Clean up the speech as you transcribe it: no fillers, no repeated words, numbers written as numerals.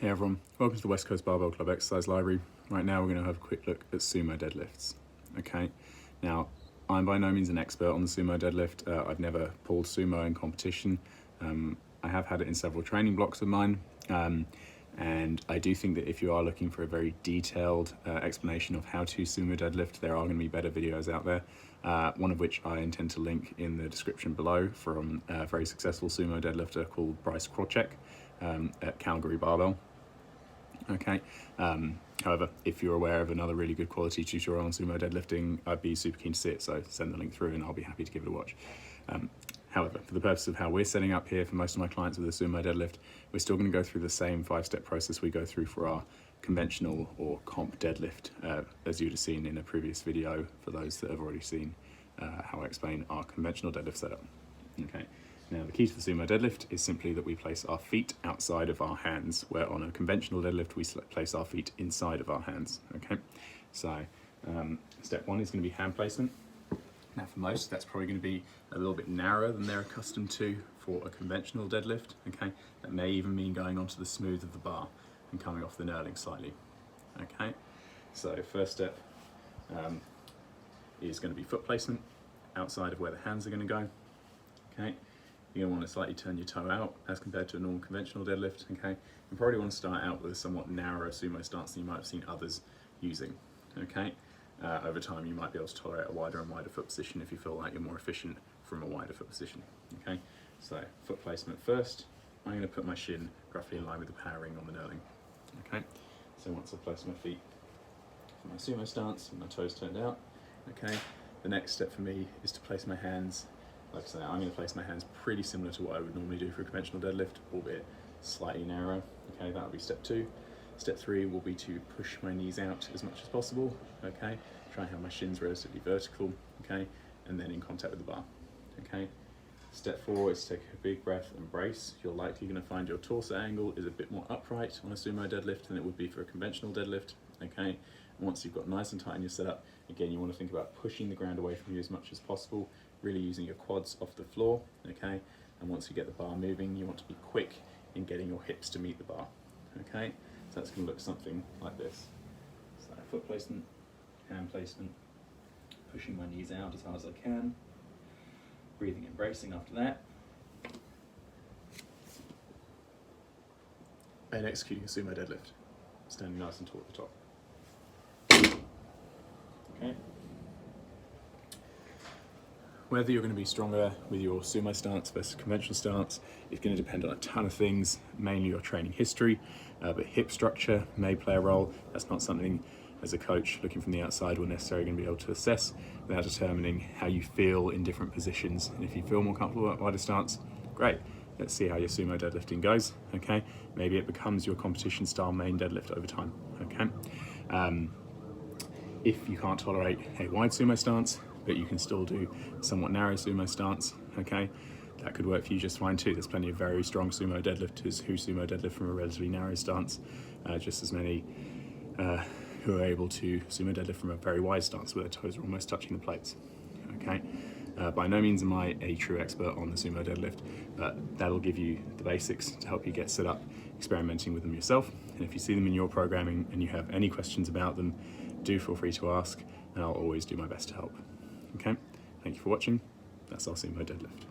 Hey everyone, welcome to the West Coast Barbell Club Exercise Library. Right now we're going to have a quick look at sumo deadlifts. Okay, now I'm by no means an expert on the sumo deadlift. I've never pulled sumo in competition. I have had it in several training blocks of mine, and I do think that if you are looking for a very detailed explanation of how to sumo deadlift, there are going to be better videos out there, one of which I intend to link in the description below from a very successful sumo deadlifter called Bryce Krawczyk at Calgary Barbell. Okay. However, if you're aware of another really good quality tutorial on sumo deadlifting, I'd be super keen to see it, so send the link through and I'll be happy to give it a watch. However, for the purpose of how we're setting up here for most of my clients with a sumo deadlift, we're still going to go through the same 5-step process we go through for our conventional or comp deadlift, as you'd have seen in a previous video for those that have already seen how I explain our conventional deadlift setup. Okay. Now the key to the sumo deadlift is simply that we place our feet outside of our hands, where on a conventional deadlift we place our feet inside of our hands. Okay, so step one is going to be hand placement. Now for most that's probably going to be a little bit narrower than they're accustomed to for a conventional deadlift. Okay, that may even mean going onto the smooth of the bar and coming off the knurling slightly. Okay, so first step is going to be foot placement outside of where the hands are going to go. Okay. You're going to want to slightly turn your toe out as compared to a normal conventional deadlift. Okay, you probably want to start out with a somewhat narrower sumo stance than you might have seen others using. Okay, over time you might be able to tolerate a wider and wider foot position if you feel like you're more efficient from a wider foot position. Okay, so foot placement first. I'm going to put my shin roughly in line with the power ring on the knurling. Okay, so once I've placed my feet for my sumo stance and my toes turned out, okay, the next step for me is to place my hands. Like I say, I'm going to place my hands pretty similar to what I would normally do for a conventional deadlift, albeit slightly narrow. Okay, that will be step 2. Step 3 will be to push my knees out as much as possible. Okay, try and have my shins relatively vertical. Okay, and then in contact with the bar. Okay, step 4 is to take a big breath and brace. You're likely going to find your torso angle is a bit more upright on a sumo deadlift than it would be for a conventional deadlift. Okay, and once you've got nice and tight in your setup, again you want to think about pushing the ground away from you as much as possible, really using your quads off the floor. Okay, and once you get the bar moving, you want to be quick in getting your hips to meet the bar. Okay, so that's going to look something like this. So foot placement, hand placement, pushing my knees out as hard as I can, breathing and bracing after that, and executing a sumo deadlift, standing nice and tall at the top. Okay. Whether you're going to be stronger with your sumo stance versus conventional stance is going to depend on a ton of things, mainly your training history, but hip structure may play a role. That's not something as a coach looking from the outside we're necessarily going to be able to assess without determining how you feel in different positions. And if you feel more comfortable at wider stance, great. Let's see how your sumo deadlifting goes. Okay, maybe it becomes your competition style main deadlift over time. Okay, if you can't tolerate a wide sumo stance, but you can still do a somewhat narrow sumo stance, okay, that could work for you just fine too. There's plenty of very strong sumo deadlifters who sumo deadlift from a relatively narrow stance, just as many who are able to sumo deadlift from a very wide stance where their toes are almost touching the plates. Okay, by no means am I a true expert on the sumo deadlift, but that'll give you the basics to help you get set up experimenting with them yourself. And if you see them in your programming and you have any questions about them, do feel free to ask, and I'll always do my best to help. Okay, thank you for watching. That's our sumo deadlift.